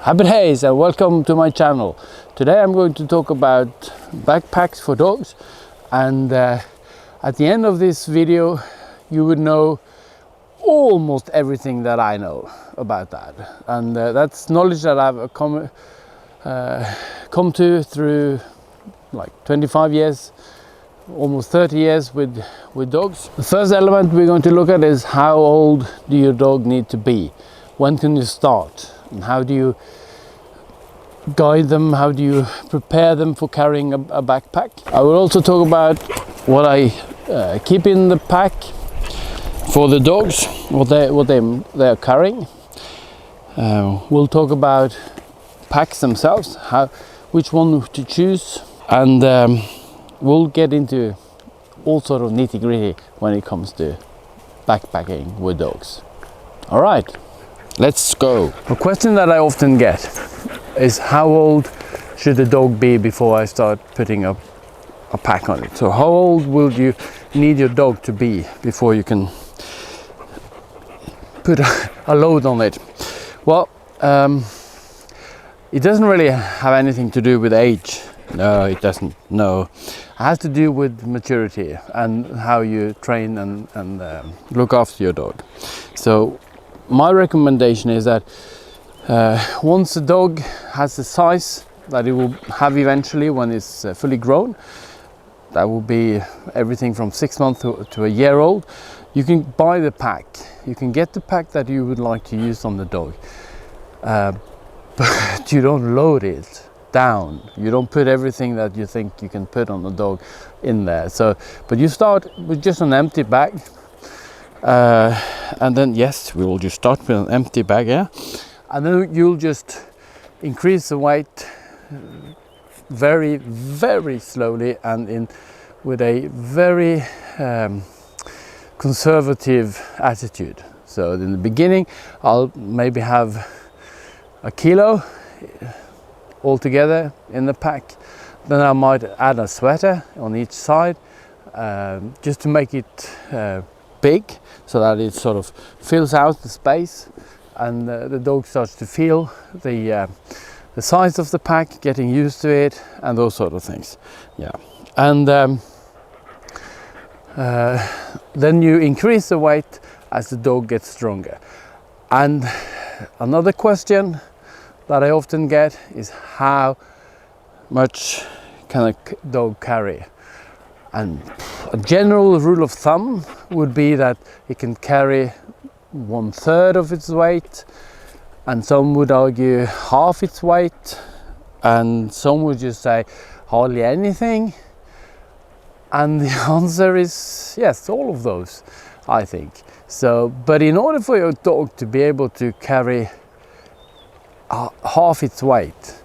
Happy days and welcome to my channel. Today I'm going to talk about backpacks for dogs, and at the end of this video you would know almost everything that I know about that, and that's knowledge that I've come to through like 25 years, almost 30 years with dogs. The first element we're going to look at is how old do your dog need to be? When can you start? And how do you guide them? How do you prepare them for carrying a backpack? I will also talk about what I keep in the pack for the dogs, what they are carrying. We'll talk about packs themselves, which one to choose, and we'll get into all sort of nitty-gritty when it comes to backpacking with dogs. All right. Let's go. A question that I often get is how old should the dog be before I start putting a pack on it? So how old will you need your dog to be before you can put a load on it? Well, it doesn't really have anything to do with age. No, it doesn't. No, it has to do with maturity and how you train and look after your dog. So my recommendation is that once the dog has the size that it will have eventually when it's fully grown, that will be everything from 6 months to a year old, you can buy the pack. You can get the pack that you would like to use on the dog, but you don't load it down. You don't put everything that you think you can put on the dog in there. So, but you start with just an empty bag. And then yes, we will just start with an empty bag here, and then you'll just increase the weight very, very slowly and with a very conservative attitude. So in the beginning I'll maybe have a kilo altogether in the pack. Then I might add a sweater on each side, just to make it big, so that it sort of fills out the space, and the dog starts to feel the size of the pack, getting used to it, and those sort of things. Yeah, and then you increase the weight as the dog gets stronger. And another question that I often get is how much can a dog carry? And a general rule of thumb would be that it can carry 1/3 of its weight, and some would argue half its weight, and some would just say hardly anything. And the answer is yes, all of those, I think. So, but in order for your dog to be able to carry half its weight,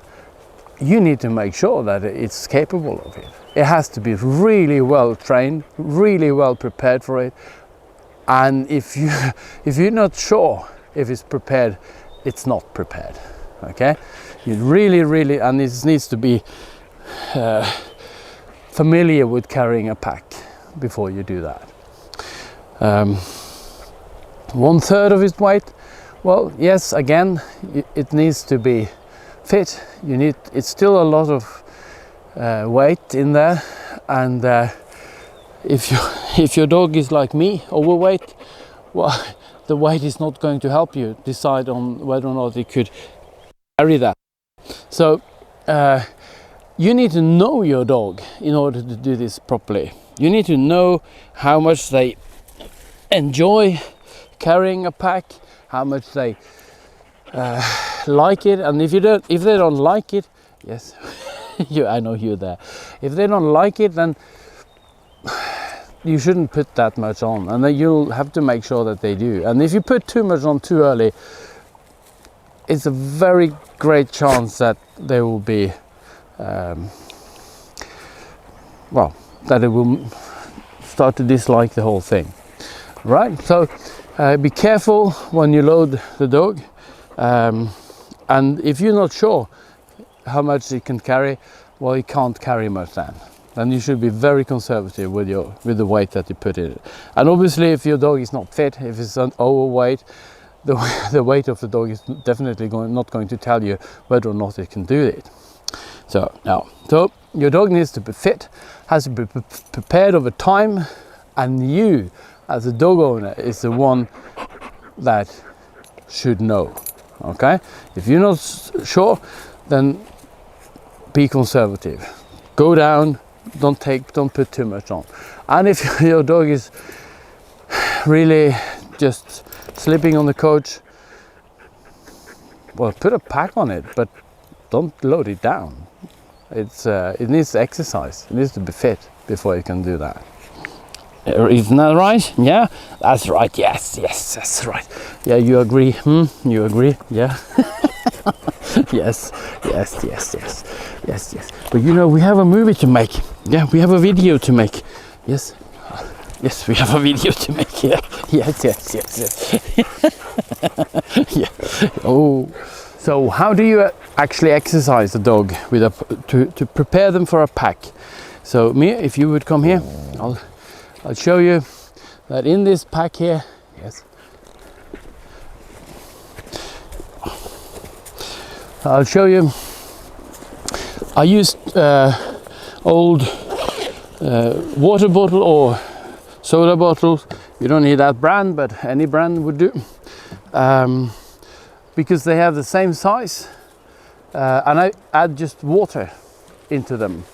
you need to make sure that it's capable of it. It has to be really well trained, really well prepared for it. And if you're not sure if it's prepared, it's not prepared. Okay, you really, and it needs to be familiar with carrying a pack before you do that. 1/3 of its weight. Well, yes, again, it needs to be fit. It's still a lot of weight in there, and if your dog is like me, overweight, well, the weight is not going to help you decide on whether or not it could carry that. So you need to know your dog in order to do this properly. You need to know how much they enjoy carrying a pack, how much they like it, and if they don't like it, yes, I know you're there. If they don't like it, then you shouldn't put that much on, and then you'll have to make sure that they do. And if you put too much on too early, it's a very great chance that they will be, that it will start to dislike the whole thing. Right? So be careful when you load the dog, and if you're not sure how much it can carry, well, it can't carry much then you should be very conservative with the weight that you put in it. And obviously if your dog is not fit, if it's an overweight, the weight of the dog is definitely not going to tell you whether or not it can do it. So your dog needs to be fit, has to be prepared over time, and you as a dog owner is the one that should know. Okay, if you're not sure, then be conservative. Go down, don't put too much on. And if your dog is really just sleeping on the couch, well, put a pack on it, but don't load it down. It needs exercise. It needs to be fit before you can do that. Isn't that right? Yeah, that's right. Yes, that's right. Yeah, you agree? You agree? Yeah. Yes. But you know, we have a movie to make. Yeah, we have a video to make. Yes, we have a video to make. Yeah. Yes. Yeah. Oh. So how do you actually exercise a dog with to prepare them for a pack? So Mia, if you would come here, I'll show you that in this pack here. Yes. I'll show you. I used old water bottle or soda bottles. You don't need that brand, but any brand would do. Because they have the same size, and I add just water into them.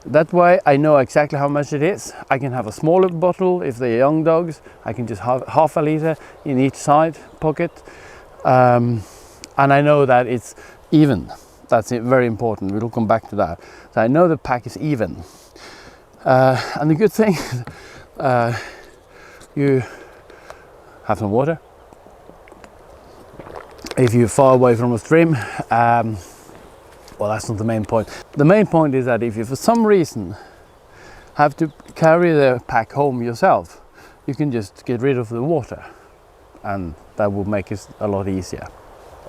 That way I know exactly how much it is. I can have a smaller bottle if they're young dogs. I can just have half a liter in each side pocket, and I know that it's even. That's very important. We'll come back to that. So I know the pack is even, and the good thing, you have some water. If you're far away from a stream, well, that's not the main point. The main point is that if you for some reason have to carry the pack home yourself, you can just get rid of the water, and that will make it a lot easier.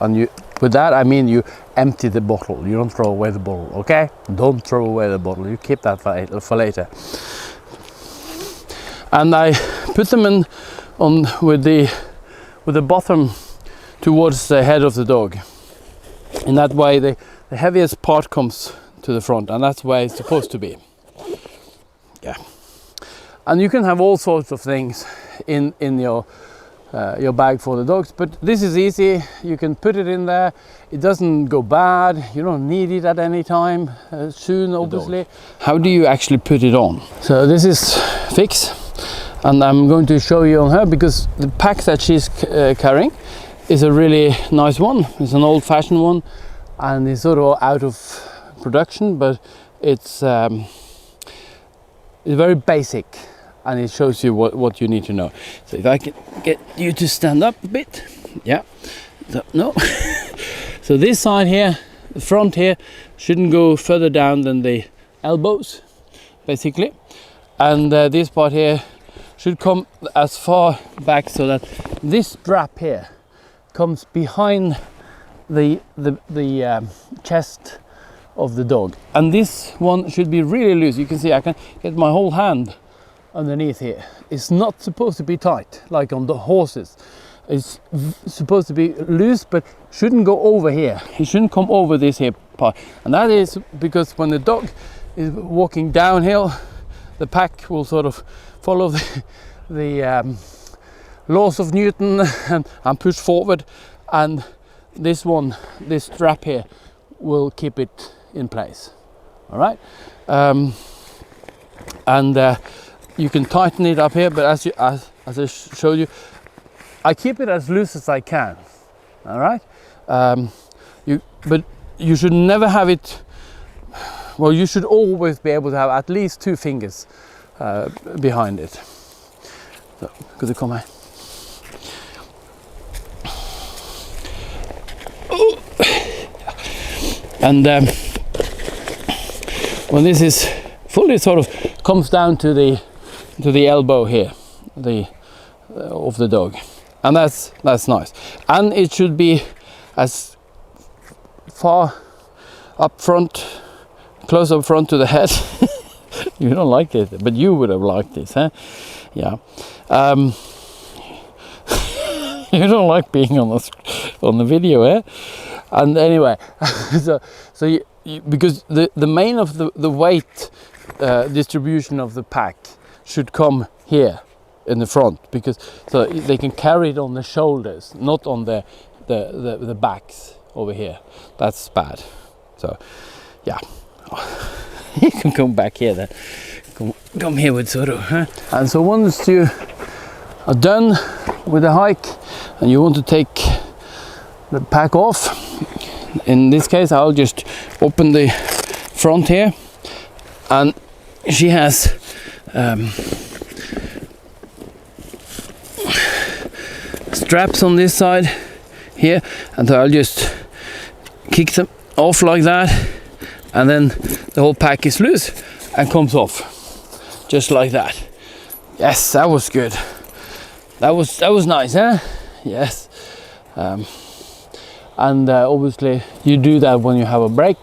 And with that I mean you empty the bottle. You don't throw away the bottle, okay? Don't throw away the bottle. You keep that for later. And I put them in with the bottom towards the head of the dog. In that way the heaviest part comes to the front, and that's where it's supposed to be. Yeah. And you can have all sorts of things in your bag for the dogs, but this is easy. You can put it in there. It doesn't go bad. You don't need it at any time soon, obviously. How do you actually put it on? So this is Fix, and I'm going to show you on her because the pack that she's carrying is a really nice one. It's an old-fashioned one, and it's sort of out of production, but it's very basic, and it shows you what you need to know. So if I can get you to stand up a bit. Yeah. So, no. So this side here, the front here, shouldn't go further down than the elbows, basically. And this part here should come as far back so that this strap here comes behind the chest of the dog, and this one should be really loose. You can see I can get my whole hand underneath here. It's not supposed to be tight like on the horses. It's supposed to be loose, but shouldn't go over here. It shouldn't come over this here part, and that is because when the dog is walking downhill, the pack will sort of follow the laws of Newton and push forward, and this strap here will keep it in place. All right, and you can tighten it up here, but as I showed you, I keep it as loose as I can. All right, but you should never have it. Well, you should always be able to have at least 2 fingers behind it. So, could you come here? And when this is fully sort of comes down to the elbow here, of the dog, and that's nice. And it should be as far up front, close up front to the head. You don't like it, but you would have liked this, huh? Yeah. You don't like being on the video, eh? And anyway, so you, because the main of the weight distribution of the pack should come here in the front, because so they can carry it on the shoulders, not on the backs over here. That's bad. So yeah, you can come back here then. Come here with Zorro, huh? And so once you are done with the hike and you want to take the pack off, in this case I'll just open the front here, and she has straps on this side here, and so I'll just kick them off like that, and then the whole pack is loose and comes off just like that. Yes, that was good. That was nice, huh? Yes. And obviously you do that when you have a break.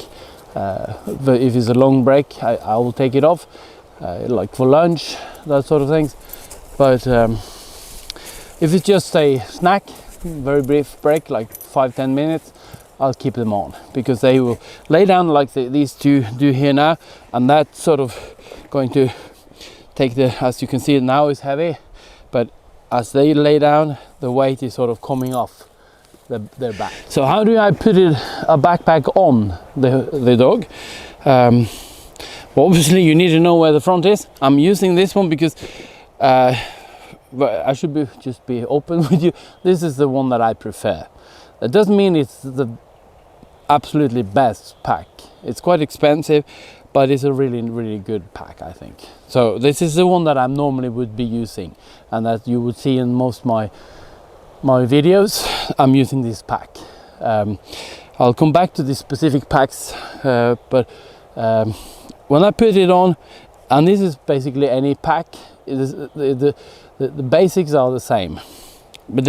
But if it's a long break, I will take it off, like for lunch, that sort of things. But if it's just a snack, very brief break, like 5-10 minutes, I'll keep them on, because they will lay down like these two do here now, and that's sort of going to take as you can see now is heavy, but as they lay down, the weight is sort of coming off their back. So how do I put a backpack on the dog? Well, obviously you need to know where the front is. I'm using this one because I should just be open with you. This is the one that I prefer. That doesn't mean it's the absolutely best pack. It's quite expensive, but it's a really good pack, I think. So this is the one that I normally would be using, and that you would see in most my videos. I'm using this pack. I'll come back to the specific packs, but when I put it on, and this is basically any pack, it is, the basics are the same, but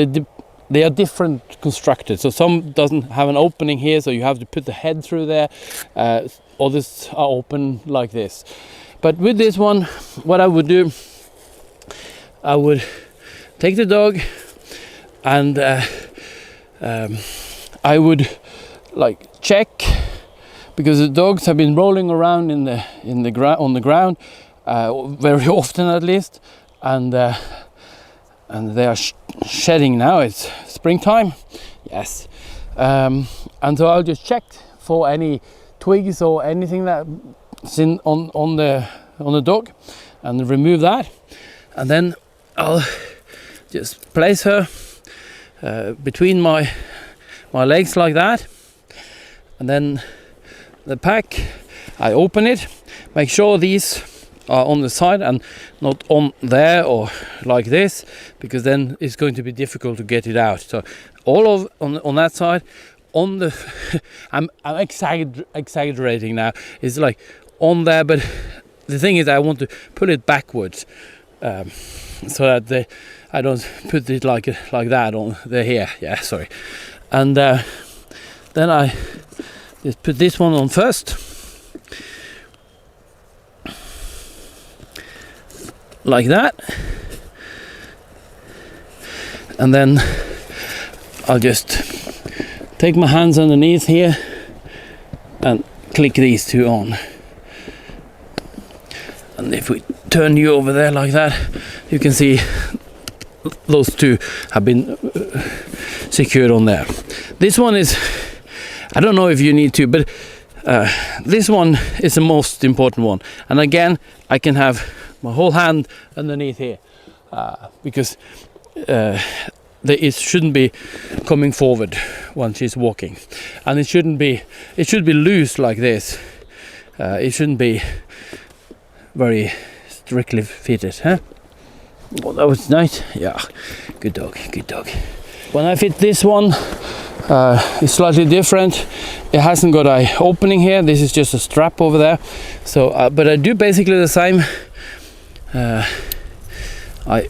they are different constructed. So some doesn't have an opening here, so you have to put the head through there. Others are open like this. But with this one, what I would do, I would take the dog, and I would like check, because the dogs have been rolling around on the ground very often, at least, and they are shedding now. It's springtime, yes, and so I'll just check for any twigs or anything that's on the dog, and remove that, and then I'll just place her between my legs like that, and then the pack, I open it, make sure these are on the side and not on there or like this, because then it's going to be difficult to get it out. So all on that side, on the I'm exaggerating now, it's like on there, but the thing is I want to pull it backwards, so that I don't put it like that on the here. Yeah, sorry. And then I just put this one on first, like that, and then I'll just take my hands underneath here and click these two on. And if we turn you over there like that, you can see those two have been secured on there. This one is, I don't know if you need to, but this one is the most important one. And again, I can have my whole hand underneath here, because it shouldn't be coming forward when she's walking, and it should be loose like this. It shouldn't be very strictly fitted, huh? Well, that was nice. Yeah, good dog. When I fit this one, it's slightly different. It hasn't got an opening here. This is just a strap over there. So, but I do basically the same. I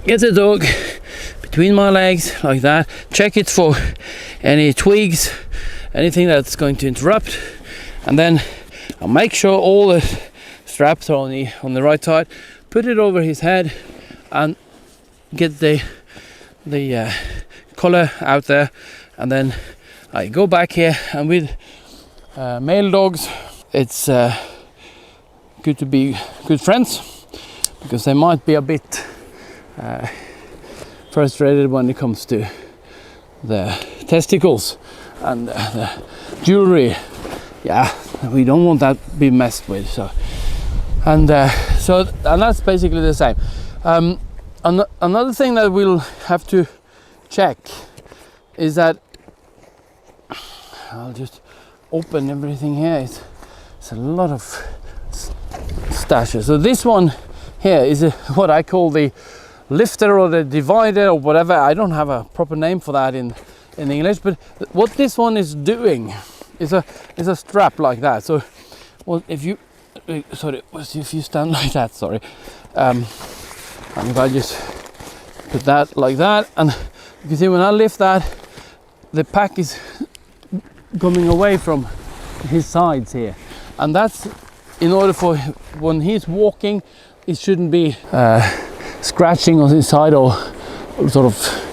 get the dog between my legs like that, check it for any twigs, anything that's going to interrupt, and then I'll make sure all the straps are on the right side, put it over his head, and get the collar out there, and then I go back here. And with male dogs, it's good to be good friends, because they might be a bit frustrated when it comes to the testicles and the jewelry. Yeah, we don't want that to be messed with. So and that's basically the same. Another thing that we'll have to check is that I'll just open everything here. It's a lot of stashes. So this one here is what I call the lifter or the divider or whatever. I don't have a proper name for that in English, but what this one is doing is a strap like that. So, well, if you stand like that, sorry, and if I just put that like that, and you can see when I lift that, the pack is coming away from his sides here, and that's in order for when he's walking, it shouldn't be scratching on his side or sort of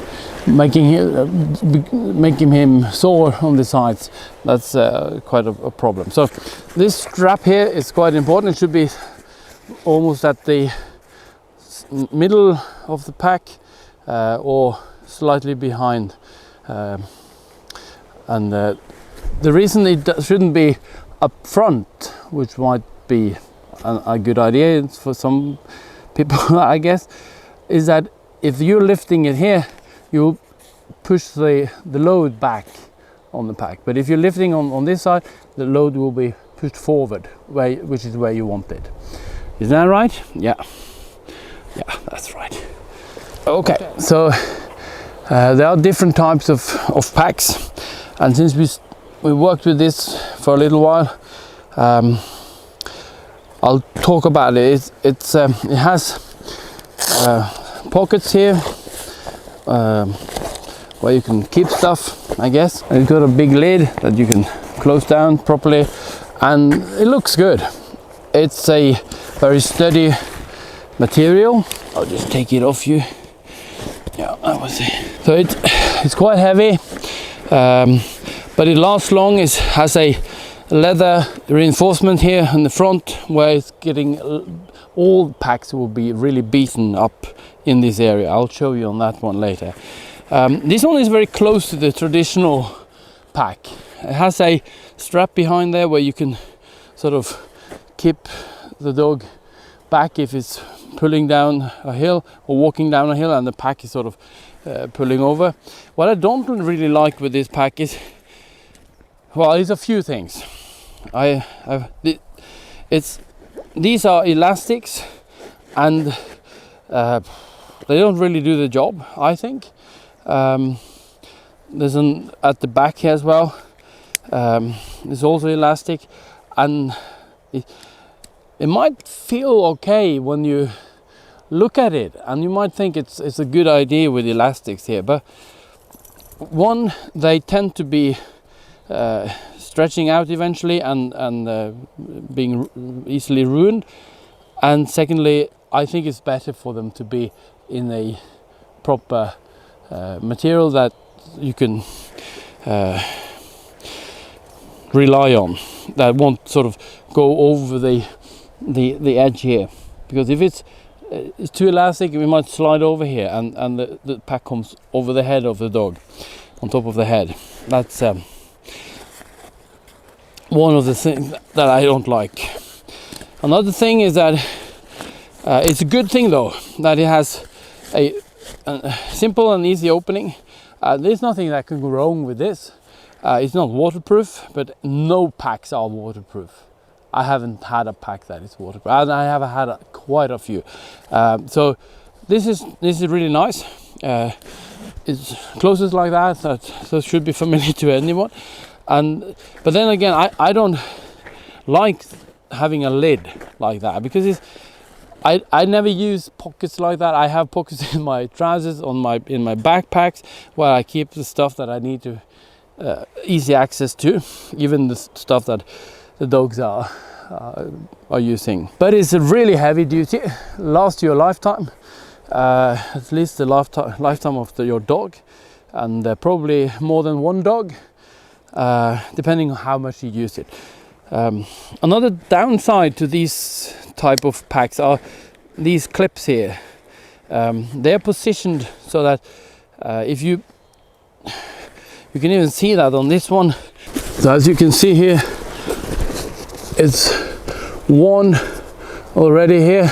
making him sore on the sides. That's quite a problem. So this strap here is quite important. It should be almost at the middle of the pack or slightly behind, and the reason it shouldn't be up front, which might be a good idea for some people I guess, is that if you're lifting it here, you push the load back on the pack. But if you're lifting on this side, the load will be pushed forward, which is where you want it. Is that right? Yeah, that's right. Okay, so there are different types of packs, and since we worked with this for a little while, I'll talk about it. It has pockets here where you can keep stuff, I guess. And it's got a big lid that you can close down properly, and it looks good. It's a very sturdy material. I'll just take it off you. Yeah, that was it. So it's quite heavy, but it lasts long. It has a leather reinforcement here in the front, where it's getting all packs will be really beaten up in this area. I'll show you on that one later. This one is very close to the traditional pack. It has a strap behind there where you can sort of keep the dog back if it's pulling down a hill or walking down a hill and the pack is sort of pulling over. What I don't really like with this pack is, well, there's a few things. These are elastics, and they don't really do the job, I think. There's an at the back here as well. There's also elastic, and it might feel okay when you look at it, and you might think it's a good idea with elastics here, but one, they tend to be stretching out eventually and being easily ruined, and secondly, I think it's better for them to be in a proper material that you can rely on, that won't sort of go over the edge here, because if it's too elastic, we might slide over here, and the pack comes over the head of the dog, on top of the head. That's one of the things that I don't like. Another thing is that it's a good thing though that it has a simple and easy opening. There's nothing that can go wrong with this. It's not waterproof, but no packs are waterproof. I haven't had a pack that is waterproof, and I have had quite a few. So this is really nice. It closes like that, so it should be familiar to anyone. But then again, I don't like having a lid like that, because I never use pockets like that. I have pockets in my trousers, in my backpacks, where I keep the stuff that I need to easy access to, even the stuff that the dogs are using. But it's a really heavy duty, lasts your lifetime, at least the lifetime of your dog. and probably more than one dog, depending on how much you use it. Another downside to these type of packs are these clips here. They're positioned so that if you can even see that on this one. So as you can see here, it's one already here,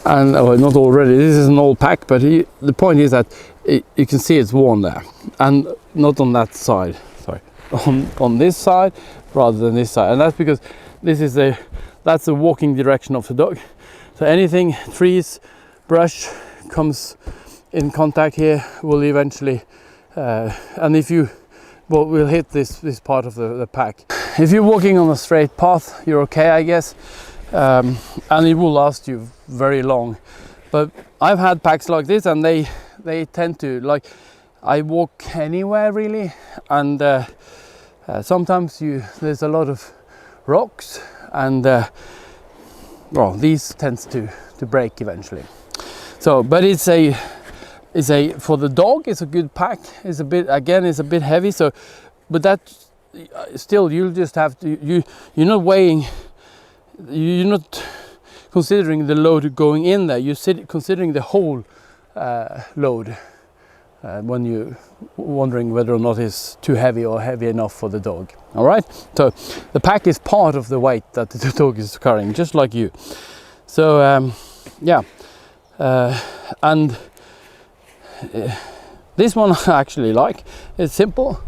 and well, not already, this is an old pack, but the point is that you can see it's worn there, and not on that side, sorry, on this side rather than this side, and that's because that's the walking direction of the dog. So anything, trees, brush comes in contact here will eventually and if you will hit this part of the pack. If you're walking on a straight path, you're okay, I guess, and it will last you very long. But I've had packs like this, and they tend to, like, I walk anywhere really, and sometimes there's a lot of rocks, and well, these tends to break eventually. So, but it's a for the dog, it's a good pack. It's a bit heavy, so, but that still, you'll just have to, you're not weighing, you're not considering the load going in there, you're considering the whole load when you're wondering whether or not it's too heavy or heavy enough for the dog. All right, so the pack is part of the weight that the dog is carrying, just like you. So yeah, and this one I actually like. It's simple,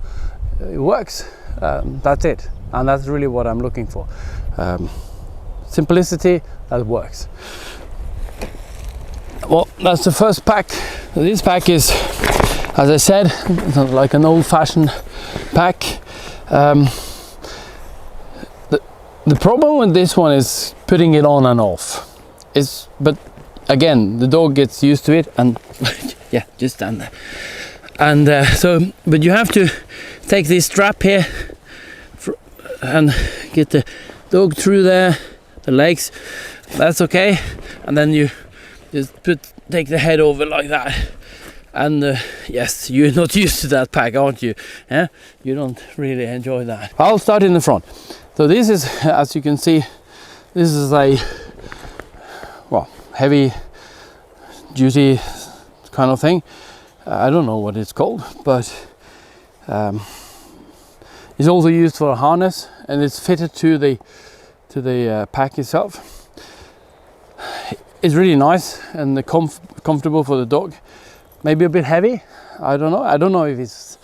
it works, that's it, and that's really what I'm looking for. Simplicity that works. Well, that's the first pack. This pack is, as I said, like an old-fashioned pack. The problem with this one is putting it on and off. But again, the dog gets used to it, and yeah, just stand there. And but you have to take this strap here and get the dog through there, the legs. That's okay, and then you just take the head over like that. And yes, you're not used to that pack, aren't you? Yeah, you don't really enjoy that. I'll start in the front. So this is, as you can see, this is a, well, heavy duty kind of thing. I don't know what it's called, but it's also used for a harness, and it's fitted to the pack itself. It's really nice and comfortable for the dog. Maybe a bit heavy. I don't know. I don't know if it's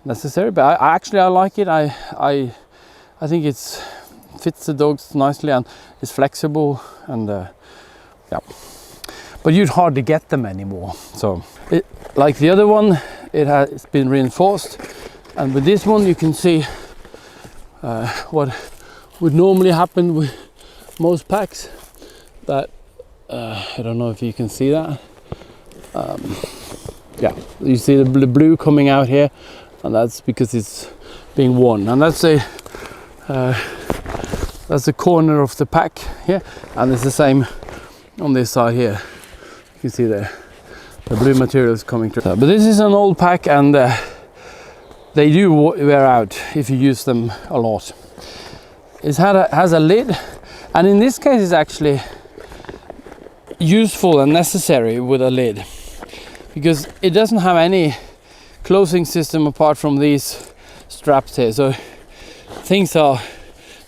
necessary, but I like it. I think it fits the dogs nicely, and it's flexible, and yeah. But you'd hardly get them anymore. So, like the other one, it has been reinforced, and with this one, you can see what would normally happen with most packs. That I don't know if you can see that. Yeah, you see the blue coming out here, and that's because it's being worn. And that's the corner of the pack here, and it's the same on this side here. You can see the blue material is coming through. But this is an old pack, and they do wear out if you use them a lot. It has a lid, and in this case it's actually useful and necessary with a lid, because it doesn't have any closing system apart from these straps here, so things are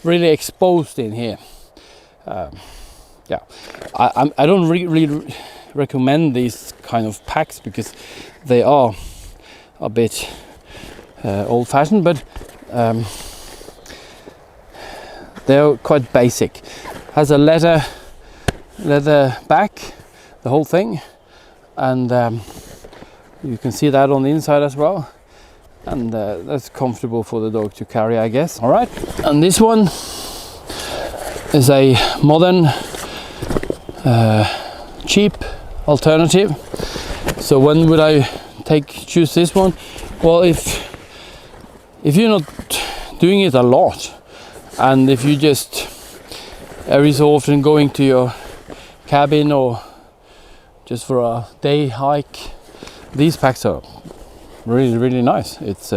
really exposed in here. Yeah, I don't really recommend these kind of packs because they are a bit old-fashioned, but they're quite basic. Has a leather back, the whole thing, and you can see that on the inside as well, and that's comfortable for the dog to carry, I guess. All right, and this one is a modern cheap alternative. So when would I choose this one? Well, if you're not doing it a lot, and if you just every so often going to your cabin or just for a day hike, these packs are really nice. It's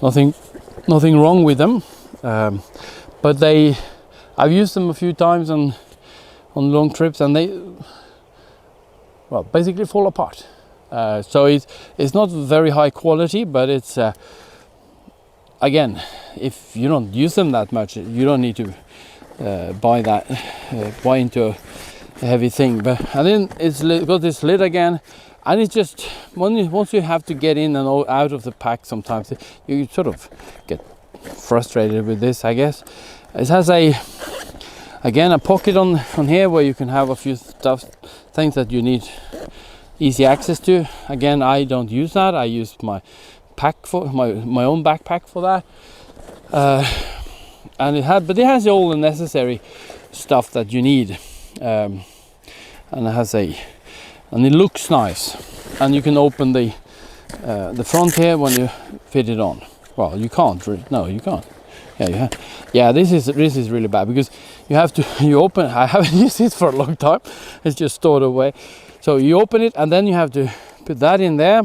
nothing wrong with them, but I've used them a few times on long trips, and they basically fall apart. So it's not very high quality, but it's again, if you don't use them that much, you don't need to buy into a heavy thing. But and then it's got this lid again, and it's just once you have to get in and out of the pack, sometimes you sort of get frustrated with this, I guess. It has a pocket on here where you can have a few things that you need easy access to. Again, I don't use that. I use my pack for my own backpack for that. And it has all the necessary stuff that you need, and it looks nice. And you can open the front here when you fit it on. Well, you can't. No, you can't. Yeah, you have. Yeah, this is really bad because you have to. You open. I haven't used it for a long time. It's just stored away. So you open it, and then you have to put that in there.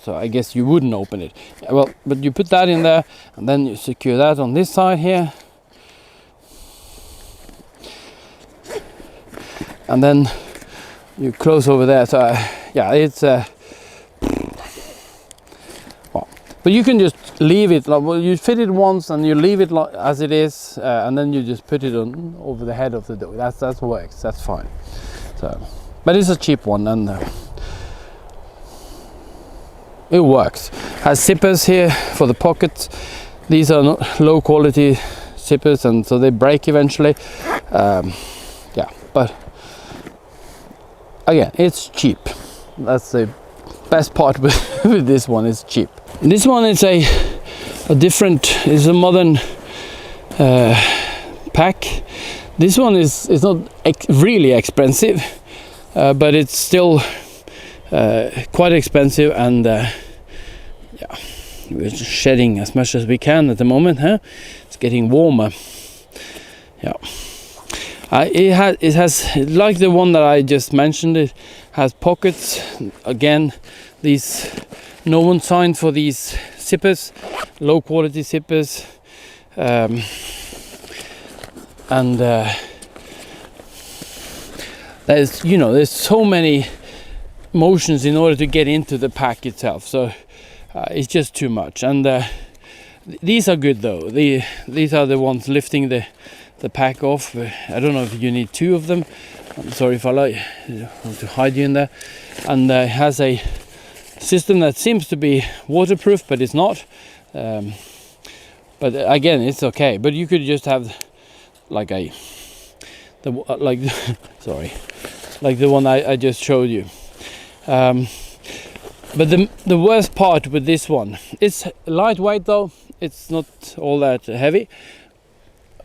So I guess you wouldn't open it. Well, but you put that in there, and then you secure that on this side here. And then you close over there. So yeah, it's but you can just leave it. You fit it once, and you leave it as it is, and then you just put it on over the head of the dog. That works. That's fine. So, but it's a cheap one, and it works. Has zippers here for the pockets. These are not low quality zippers, and so they break eventually. Yeah, but again, it's cheap. That's the best part with this one. It's cheap. This one is a different. Is a modern pack. This one is not really expensive, but it's still quite expensive, and yeah, we're just shedding as much as we can at the moment. It's getting warmer. Yeah. It has like the one that I just mentioned. It has pockets. Again, these no one signed for these zippers, low quality zippers, and there's so many motions in order to get into the pack itself. So it's just too much. And these are good though. These are the ones lifting the pack off. I don't know if you need two of them. I'm sorry if I want to hide you in there. And it has a system that seems to be waterproof, but it's not. But again, it's okay. But you could just have like the one I just showed you. But the worst part with this one, it's lightweight though. It's not all that heavy.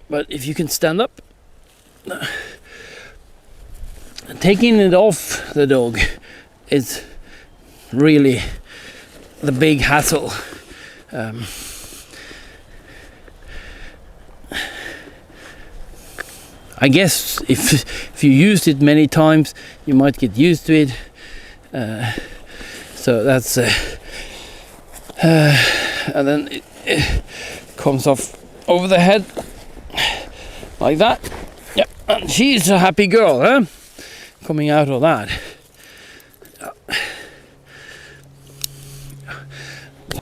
But if you can stand up, taking it off the dog is really the big hassle. I guess if you used it many times, you might get used to it. So that's and then it comes off over the head like that. Yeah, and she's a happy girl, huh? Coming out of that.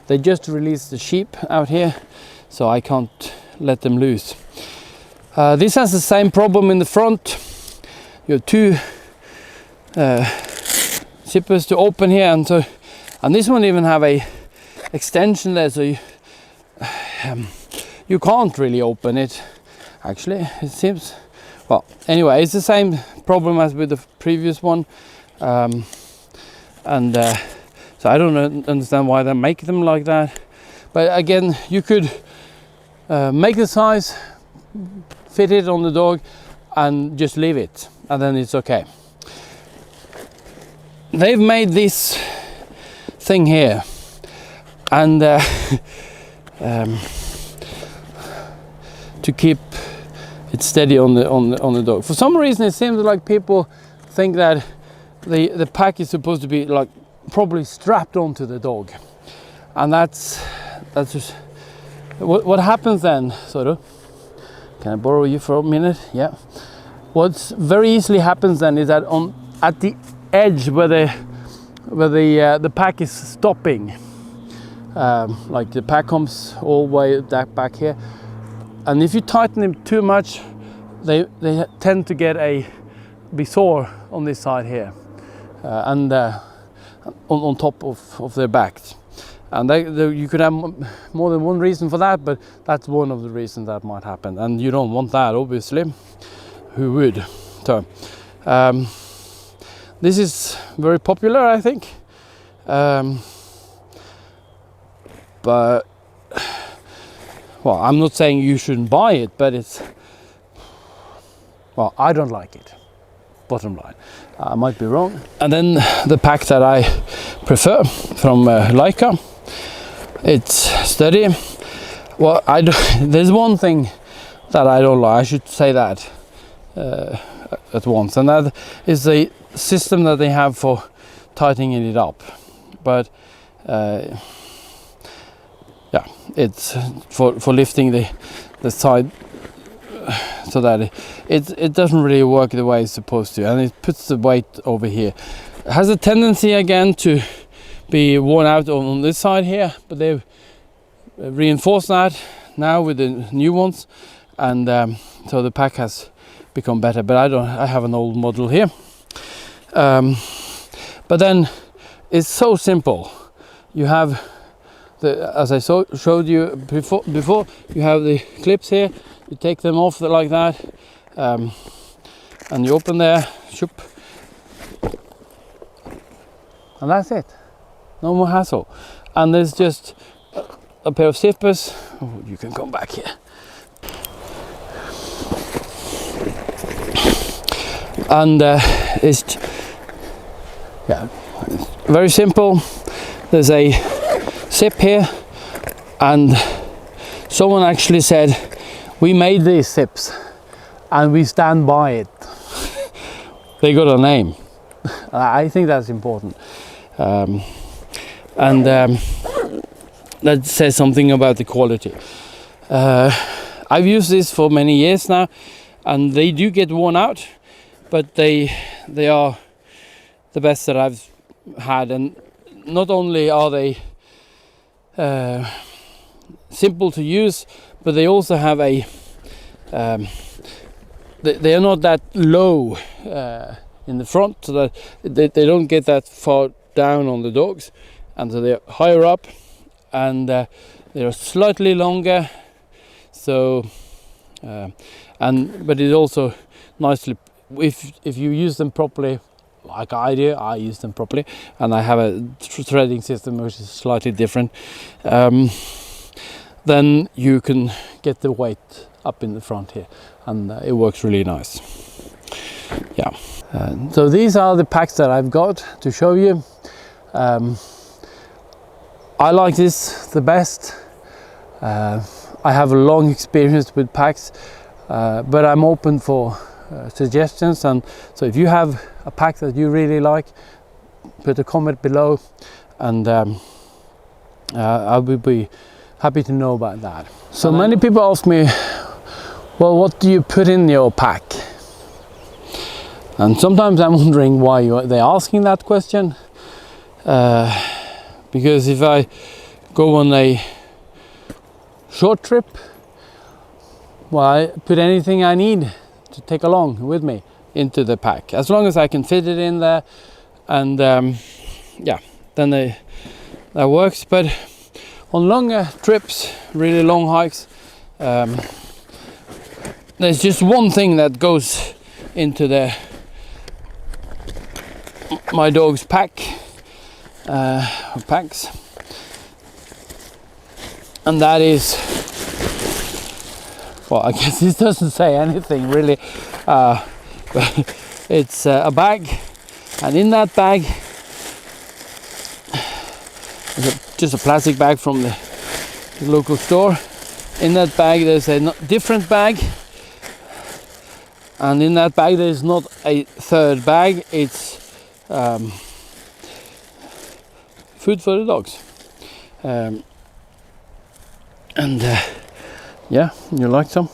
They just released the sheep out here, so I can't let them loose. This has the same problem in the front. You have two zippers to open here, and this one even have a extension there, so you can't really open it. Actually, it seems. Well, anyway, it's the same problem as with the previous one, so I don't understand why they make them like that. But again, you could make the size, fit it on the dog, and just leave it, and then it's okay. They've made this thing here, and to keep it steady on the dog. For some reason, it seems like people think that the pack is supposed to be like probably strapped onto the dog, and that's just what happens then. Sort of. Can I borrow you for a minute? Yeah. What's very easily happens then is that at the edge where the pack is stopping, like the pack comes all the way back here, and if you tighten them too much, they tend to be sore on this side here, and on top of their backs. And you could have more than one reason for that, but that's one of the reasons that might happen, and you don't want that, obviously. Who would? So this is very popular, I think, but well, I'm not saying you shouldn't buy it, but I don't like it, bottom line. I might be wrong. And then the pack that I prefer from Leica, it's sturdy. Well, there's one thing that I don't like, I should say that at once, and that is the system that they have for tightening it up. But yeah, it's for lifting the side, so that it doesn't really work the way it's supposed to, and it puts the weight over here. It has a tendency again to be worn out on this side here, but they've reinforced that now with the new ones, and so the pack has become better. But I have an old model here, but then it's so simple. You have as I showed you before, you have the clips here. You take them off like that, and you open there, shoop, and that's it. No more hassle. And there's just a pair of zippers. Oh, you can come back here. And it's very simple. There's a zip here, and someone actually said, we made these zips and we stand by it. They got a name. I think that's important. And that says something about the quality. I've used this for many years now, and they do get worn out, but they are the best that I've had. And not only are they simple to use, but they also have they are not that low in the front, so that they don't get that far down on the dogs, and so they're higher up, and they're slightly longer. So but it's also nicely, if you use them properly, like I do, I use them properly, and I have a threading system which is slightly different, then you can get the weight up in the front here, and it works really nice. Yeah. So these are the packs that I've got to show you. I like this the best. I have a long experience with packs, but I'm open for suggestions, and so if you have a pack that you really like, put a comment below, and I will be happy to know about that. So many people ask me, well, what do you put in your pack? And sometimes I'm wondering why they're asking that question, because if I go on a short trip, well, I put anything I need to take along with me into the pack, as long as I can fit it in there, and yeah, then that works. But on longer trips, really long hikes, there's just one thing that goes into my dog's packs, and that is, well, I guess this doesn't say anything really, but it's a bag, and in that bag, just a plastic bag from the local store. In that bag there's a different bag, and in that bag there's not a third bag, it's food for the dogs. And yeah, you like some?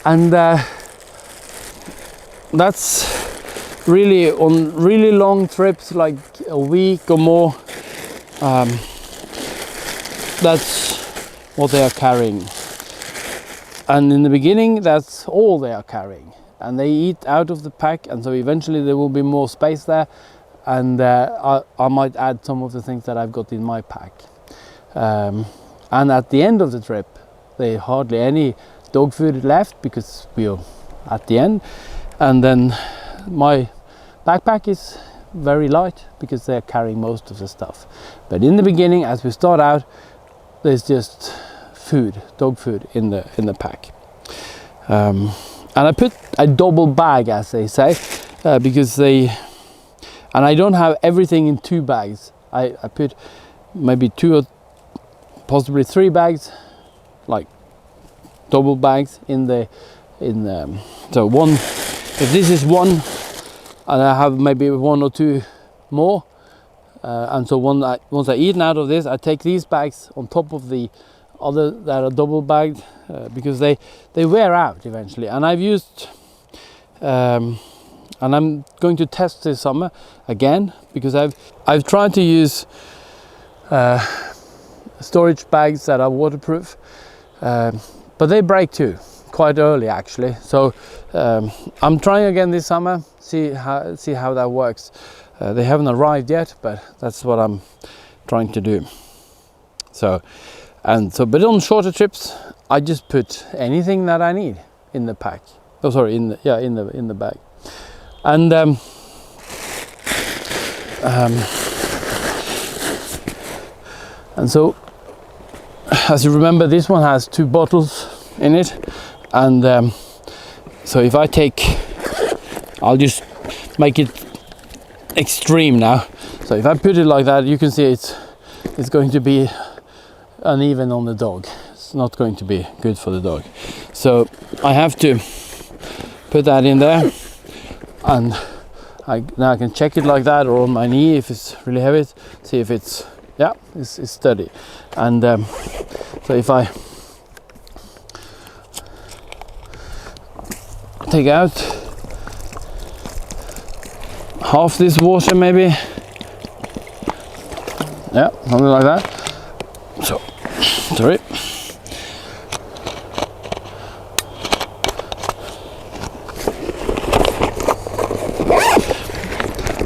And that's really on really long trips, like a week or more. That's what they are carrying. And in the beginning, that's all they are carrying. And they eat out of the pack, and so eventually there will be more space there. And I might add some of the things that I've got in my pack. And at the end of the trip, there's hardly any dog food left because we are at the end. And then my backpack is very light because they're carrying most of the stuff. But in the beginning, as we start out, there's just food, dog food in the pack. And I put a double bag, as they say, because and I don't have everything in 2 bags. I put maybe 2 or possibly 3 bags, like double bags so one, if this is one, and I have maybe 1 or 2 more, and so once I eat out of this, I take these bags on top of the other that are double bagged, because they wear out eventually. And I've used and I'm going to test this summer again, because I've tried to use storage bags that are waterproof, but they break too quite early actually. So I'm trying again this summer, see how that works. They haven't arrived yet, but that's what I'm trying to do. But on shorter trips, I just put anything that I need in the pack. Oh, sorry, in the bag. And and so, as you remember, this one has 2 bottles in it, and so if I I'll just make it extreme now. So if I put it like that, you can see it's going to be uneven on the dog. It's not going to be good for the dog. So I have to put that in there, and now I can check it like that, or on my knee if it's really heavy, see if it's steady. And so if I take out half this water, maybe, yeah, something like that. So, sorry.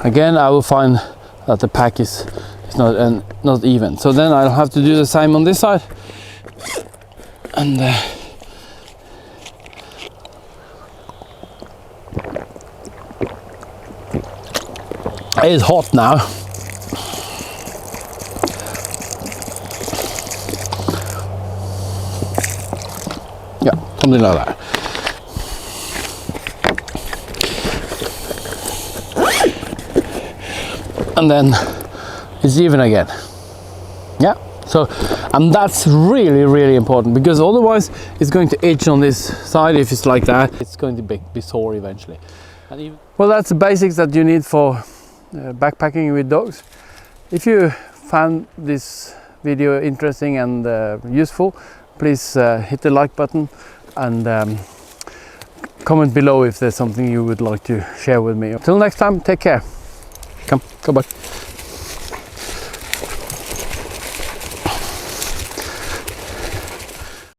Again, I will find that the pack is not even. So then I'll have to do the same on this side. And it's hot now. Yeah, something like that. And then it's even again. Yeah, so, and that's really important, because otherwise it's going to itch on this side. If it's like that, it's going to be sore eventually. And well, that's the basics that you need for backpacking with dogs. If you found this video interesting and useful, please hit the like button, and comment below if there's something you would like to share with me. Until next time, take care. Come back.